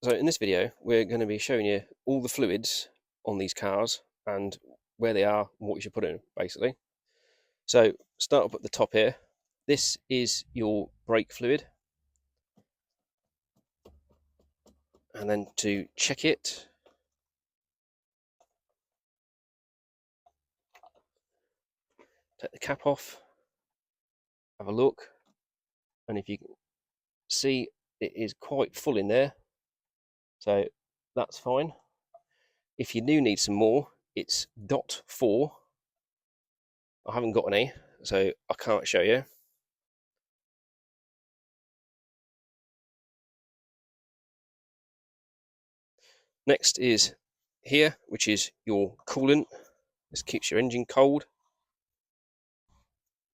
So in this video, we're going to be showing you all the fluids on these cars and where they are and what you should put in them, basically. So start up at the top here. This is your brake fluid. And then to check it, take the cap off, have a look, and if you can see, it is quite full in there, so that's fine. If you do need some more, it's .4. I haven't got any, so I can't show you. Next is here, which is your coolant. This keeps your engine cold.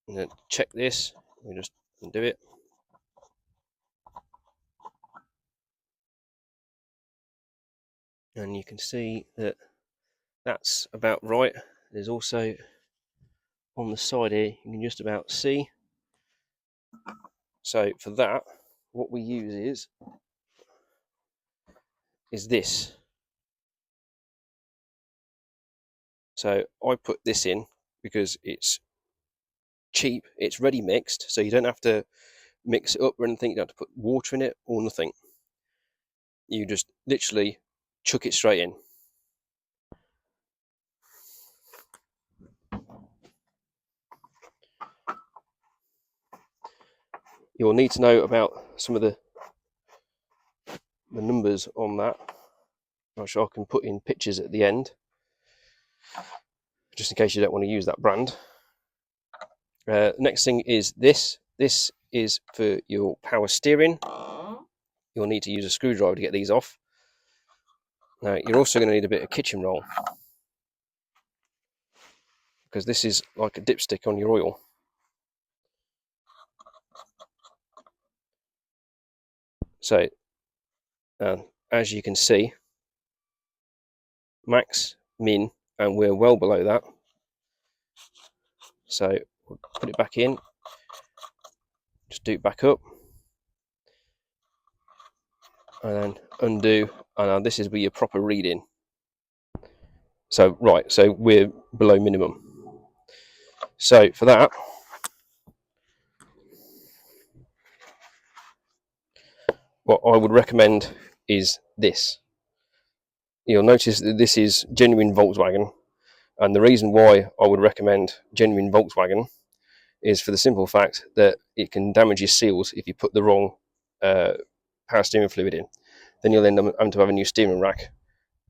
And then check this. We just undo it. And you can see that that's about right. There's also on the side here, you can just about see. So for that, what we use is this. So I put this in because it's cheap, it's ready mixed, so you don't have to mix it up or anything, you don't have to put water in it or nothing. You just literally chuck it straight in. You'll need to know about some of the numbers on that, which I can put in pictures at the end, just in case you don't want to use that brand. Next thing is this. This is for your power steering. You'll need to use a screwdriver to get these off. Now, you're also going to need a bit of kitchen roll, because this is like a dipstick on your oil. So, as you can see, max, min, and we're well below that. So, we'll put it back in, just do it back up, and then undo, and this is where your proper reading. So, right, so we're below minimum. So, for that, what I would recommend is this. You'll notice that this is genuine Volkswagen, and the reason why I would recommend genuine Volkswagen is for the simple fact that it can damage your seals if you put the wrong power steering fluid in. Then you'll end up having to have a new steering rack,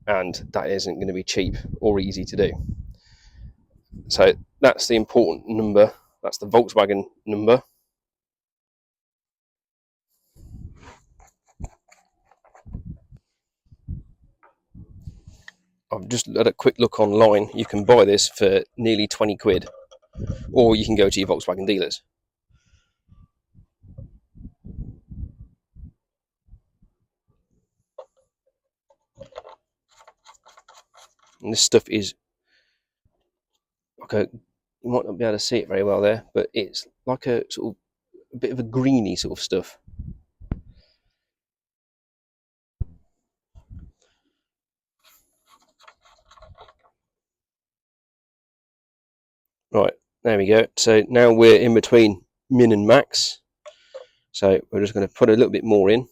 and that isn't going to be cheap or easy to do. So that's the important number. That's the Volkswagen number. I've just had a quick look online. You can buy this for nearly 20 quid, or you can go to your Volkswagen dealers. And this stuff is like a, you might not be able to see it very well there, but it's like a sort of a bit of a greeny sort of stuff. Right, there we go. So now we're in between min and max. So we're just going to put a little bit more in.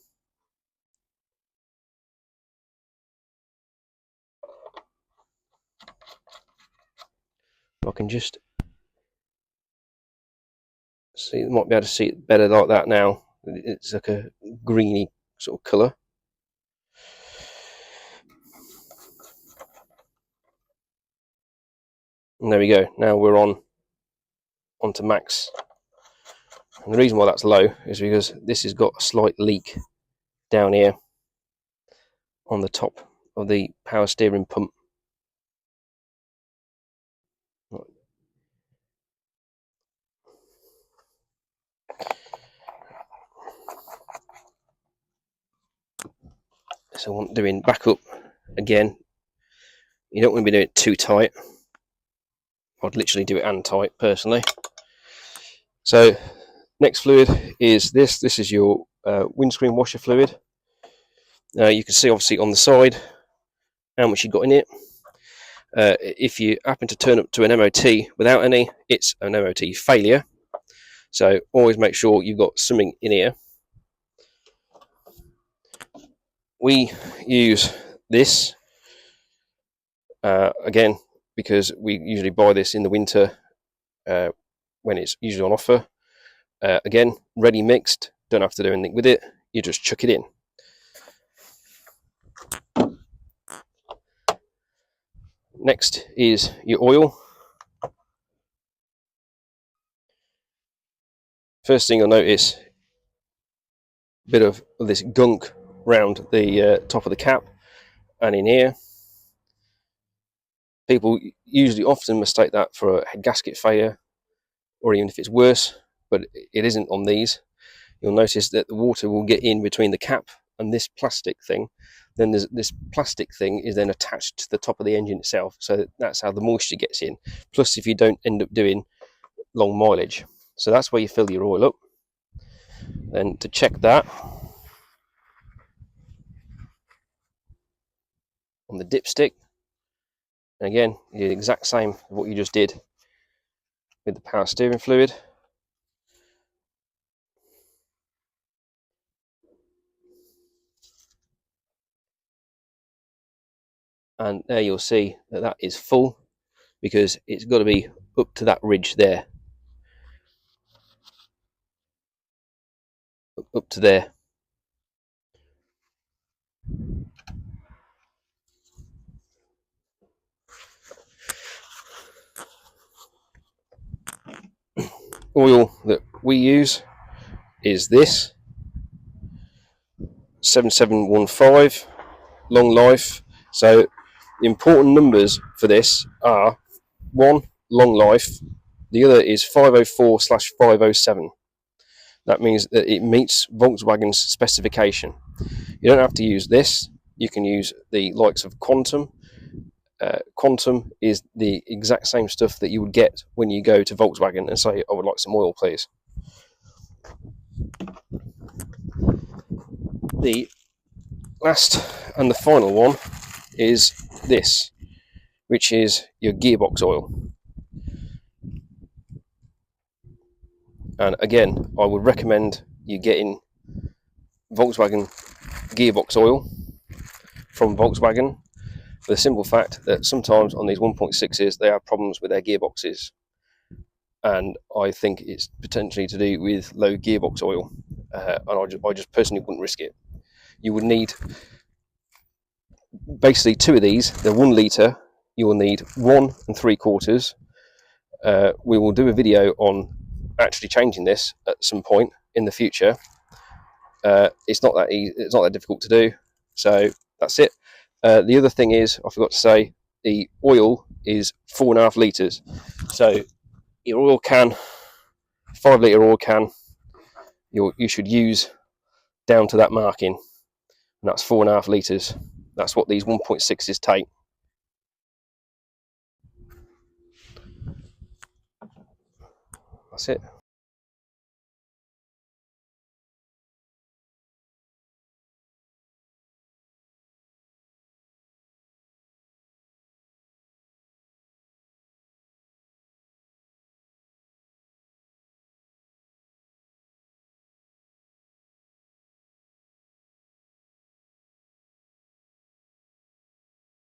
I can just see, you might be able to see it better like that now. It's like a greeny sort of colour. And there we go. Now we're onto max. And the reason why that's low is because this has got a slight leak down here on the top of the power steering pump. So I'm doing back up again. You don't want to be doing it too tight. I'd literally do it and tight personally. So next fluid is this. This is your windscreen washer fluid. You can see obviously on the side how much you got in it. If you happen to turn up to an MOT without any, it's an MOT failure. So always make sure you've got something in here. We use this again because we usually buy this in the winter when it's usually on offer. Again, ready mixed, don't have to do anything with it, you just chuck it in. Next is your oil. First thing you'll notice, a bit of this gunk round the top of the cap and in here. People usually often mistake that for a head gasket failure, or even if it's worse, but it isn't on these. You'll notice that the water will get in between the cap and this plastic thing. Then there's this plastic thing is then attached to the top of the engine itself, so that's how the moisture gets in. Plus, if you don't end up doing long mileage, so that's where you fill your oil up. Then to check that, on the dipstick, and again, you do the exact same as what you just did with the power steering fluid. And there you'll see that that is full, because it's got to be up to that ridge there, up to there. Oil that we use is this 7715 long life. So the important numbers for this are: one, long life; the other is 504/507. That means that it meets Volkswagen's specification. You don't have to use this, you can use the likes of Quantum. Quantum is the exact same stuff that you would get when you go to Volkswagen and say, I would like some oil, please. The last and the final one is this, which is your gearbox oil. And again, I would recommend you getting Volkswagen gearbox oil from Volkswagen, for the simple fact that sometimes on these 1.6s they have problems with their gearboxes, and I think it's potentially to do with low gearbox oil, and I just personally wouldn't risk it. You would need basically two of these. They're 1 litre. You will need 1 3/4. We will do a video on actually changing this at some point in the future. It's not that easy, it's not that difficult to do, so that's it. The other thing is, I forgot to say, the oil is 4.5 litres. So your oil can, 5 litre oil can, you should use down to that marking, and that's 4.5 litres. That's what these 1.6s take. That's it.